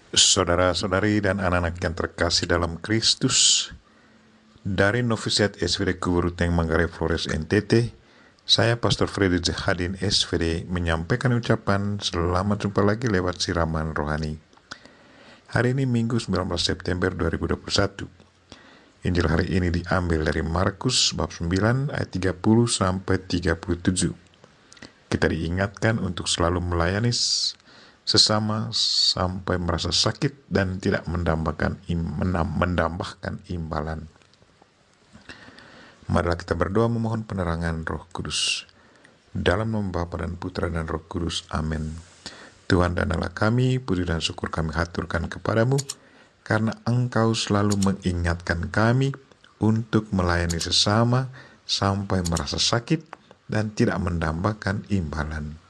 Saudara-saudari dan anak-anak yang terkasih dalam Kristus, dari Novisiat SVD Kuburuteng Manggarai Flores NTT, saya Pastor Freddy Zahadin SVD menyampaikan ucapan selamat jumpa lagi lewat siraman rohani. Hari ini Minggu 19 September 2021. Injil hari ini diambil dari Markus bab 9 ayat 30 sampai 37. Kita diingatkan untuk selalu melayani sesama sampai merasa sakit dan tidak mendambakan imbalan. Marilah kita berdoa memohon penerangan Roh Kudus. Dalam nama Bapa dan Putra dan Roh Kudus. Amin. Tuhan dan Allah kami, puji dan syukur kami haturkan kepadamu, karena Engkau selalu mengingatkan kami untuk melayani sesama sampai merasa sakit dan tidak mendambakan imbalan.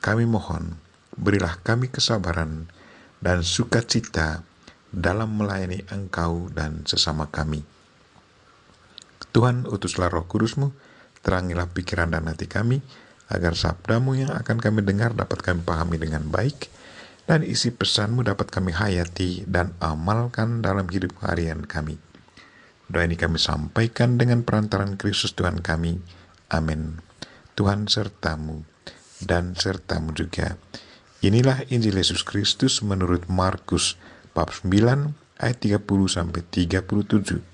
Kami mohon, berilah kami kesabaran dan sukacita dalam melayani Engkau dan sesama kami. Tuhan, utuslah Roh Kudus-Mu, terangilah pikiran dan hati kami, agar sabda-Mu yang akan kami dengar dapat kami pahami dengan baik, dan isi pesan-Mu dapat kami hayati dan amalkan dalam hidup harian kami. Doa ini kami sampaikan dengan perantaran Kristus Tuhan kami. Amin. Tuhan serta-Mu dan serta-Mu juga. Inilah Injil Yesus Kristus menurut Markus bab 9 ayat 30 sampai 37.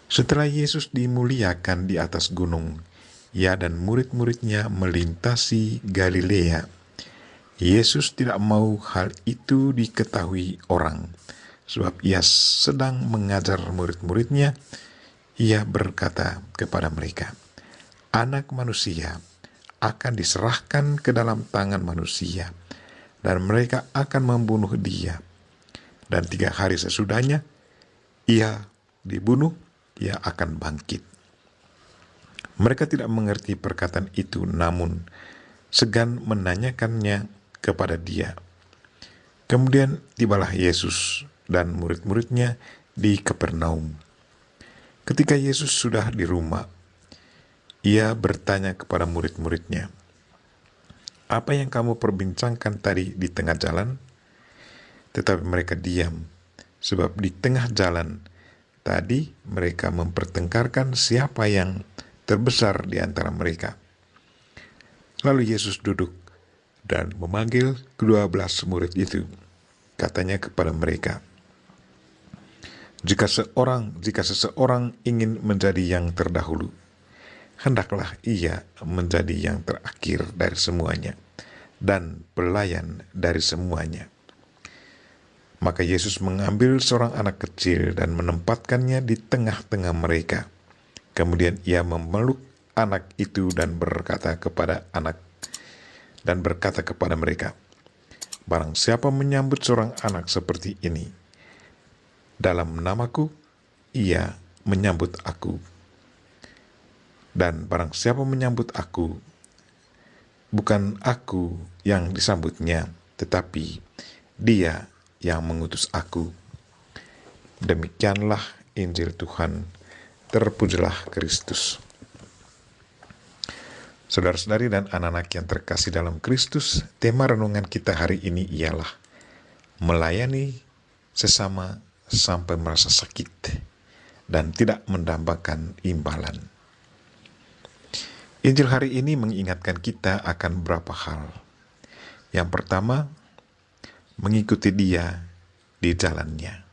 Setelah Yesus dimuliakan di atas gunung, Ia dan murid-muridnya melintasi Galilea. Yesus tidak mau hal itu diketahui orang, sebab Ia sedang mengajar murid-muridnya. Ia berkata kepada mereka, Anak manusia akan diserahkan ke dalam tangan manusia, dan mereka akan membunuh Dia. Dan 3 hari sesudahnya, Ia dibunuh, Ia akan bangkit. Mereka tidak mengerti perkataan itu, namun segan menanyakannya kepada Dia. Kemudian tibalah Yesus dan murid-muridnya di Kapernaum. Ketika Yesus sudah di rumah, Ia bertanya kepada murid-muridnya, "Apa yang kamu perbincangkan tadi di tengah jalan?" Tetapi mereka diam, sebab di tengah jalan tadi mereka mempertengkarkan siapa yang terbesar di antara mereka. Lalu Yesus duduk dan memanggil ke-12 murid itu. Katanya kepada mereka, Jika seseorang ingin menjadi yang terdahulu, hendaklah ia menjadi yang terakhir dari semuanya dan pelayan dari semuanya. Maka Yesus mengambil seorang anak kecil dan menempatkannya di tengah-tengah mereka. Kemudian Ia memeluk anak itu dan berkata kepada mereka, Barang siapa menyambut seorang anak seperti ini, dalam namaku, ia menyambut aku. Dan barang siapa menyambut aku, bukan aku yang disambutnya, tetapi Dia yang mengutus aku. Demikianlah Injil Tuhan. Terpujilah Kristus. Saudara-saudari dan anak-anak yang terkasih dalam Kristus, tema renungan kita hari ini ialah melayani sesama sampai merasa sakit dan tidak mendambakan imbalan. Injil hari ini mengingatkan kita akan beberapa hal. Yang pertama, mengikuti Dia di jalannya.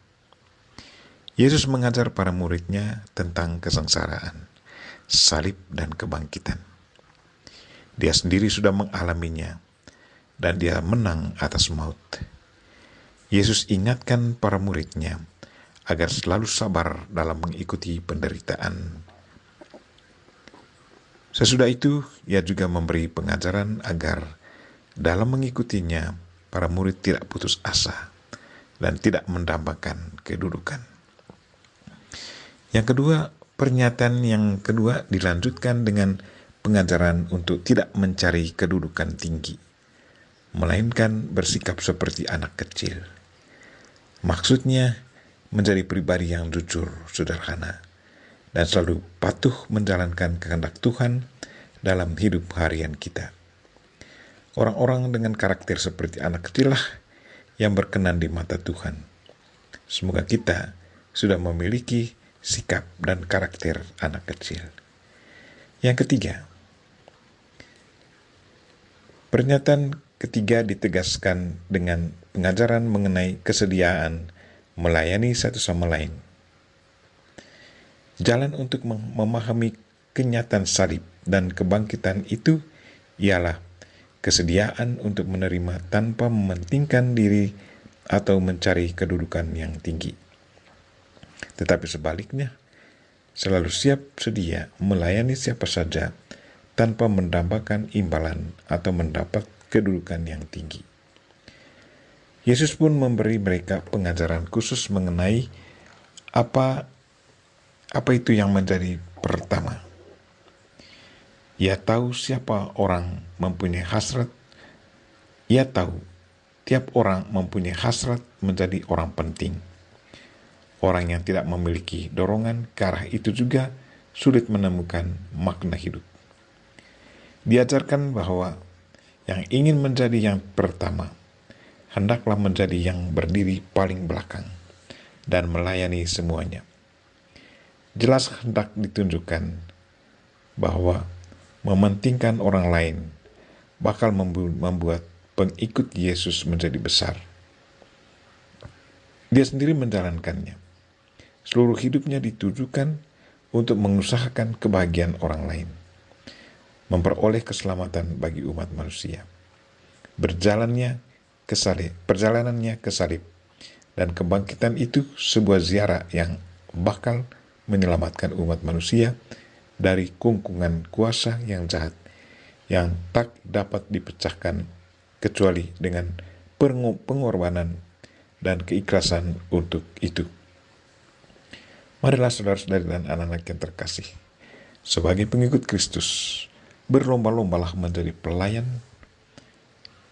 Yesus mengajar para muridnya tentang kesengsaraan, salib, dan kebangkitan. Dia sendiri sudah mengalaminya, dan Dia menang atas maut. Yesus ingatkan para muridnya agar selalu sabar dalam mengikuti penderitaan. Sesudah itu, Ia juga memberi pengajaran agar dalam mengikutinya, para murid tidak putus asa dan tidak mendambakan kedudukan. Yang kedua, pernyataan yang kedua dilanjutkan dengan pengajaran untuk tidak mencari kedudukan tinggi, melainkan bersikap seperti anak kecil. Maksudnya, menjadi pribadi yang jujur, sederhana, dan selalu patuh menjalankan kehendak Tuhan dalam hidup harian kita. Orang-orang dengan karakter seperti anak kecil lah yang berkenan di mata Tuhan. Semoga kita sudah memiliki sikap dan karakter anak kecil. Yang ketiga, pernyataan ketiga ditegaskan dengan pengajaran mengenai kesediaan melayani satu sama lain. Jalan untuk memahami kenyataan salib dan kebangkitan itu ialah kesediaan untuk menerima tanpa mementingkan diri atau mencari kedudukan yang tinggi. Tetapi sebaliknya, selalu siap sedia melayani siapa saja tanpa mendambakan imbalan atau mendapat kedudukan yang tinggi. Yesus pun memberi mereka pengajaran khusus mengenai apa itu yang menjadi pertama. Ia tahu siapa orang mempunyai hasrat. Ia tahu tiap orang mempunyai hasrat menjadi orang penting. Orang yang tidak memiliki dorongan ke arah itu juga sulit menemukan makna hidup. Diajarkan bahwa yang ingin menjadi yang pertama, hendaklah menjadi yang berdiri paling belakang dan melayani semuanya. Jelas hendak ditunjukkan bahwa mementingkan orang lain bakal membuat pengikut Yesus menjadi besar. Dia sendiri menjalankannya. Seluruh hidupnya ditujukan untuk mengusahakan kebahagiaan orang lain, memperoleh keselamatan bagi umat manusia. Perjalanannya ke salib dan kebangkitan itu sebuah ziarah yang bakal menyelamatkan umat manusia dari kungkungan kuasa yang jahat yang tak dapat dipecahkan kecuali dengan pengorbanan dan keikhlasan untuk itu. Marilah saudara-saudari dan anak-anak yang terkasih, sebagai pengikut Kristus, berlomba-lombalah menjadi pelayan,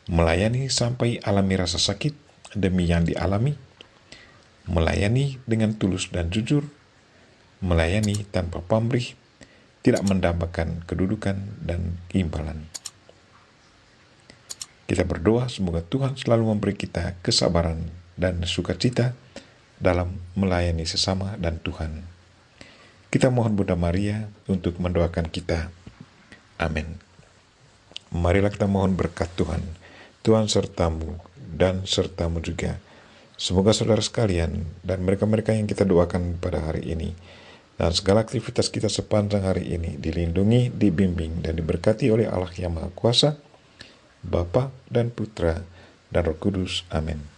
melayani sampai alami rasa sakit demi yang dialami, melayani dengan tulus dan jujur, melayani tanpa pamrih, tidak mendambakan kedudukan dan imbalan. Kita berdoa semoga Tuhan selalu memberi kita kesabaran dan sukacita dalam melayani sesama dan Tuhan. Kita mohon Bunda Maria untuk mendoakan kita. Amin. Marilah kita mohon berkat Tuhan. Tuhan sertamu dan sertamu juga. Semoga saudara sekalian dan mereka-mereka yang kita doakan pada hari ini dan segala aktivitas kita sepanjang hari ini dilindungi, dibimbing, dan diberkati oleh Allah yang Maha Kuasa, Bapa dan Putra dan Roh Kudus. Amin.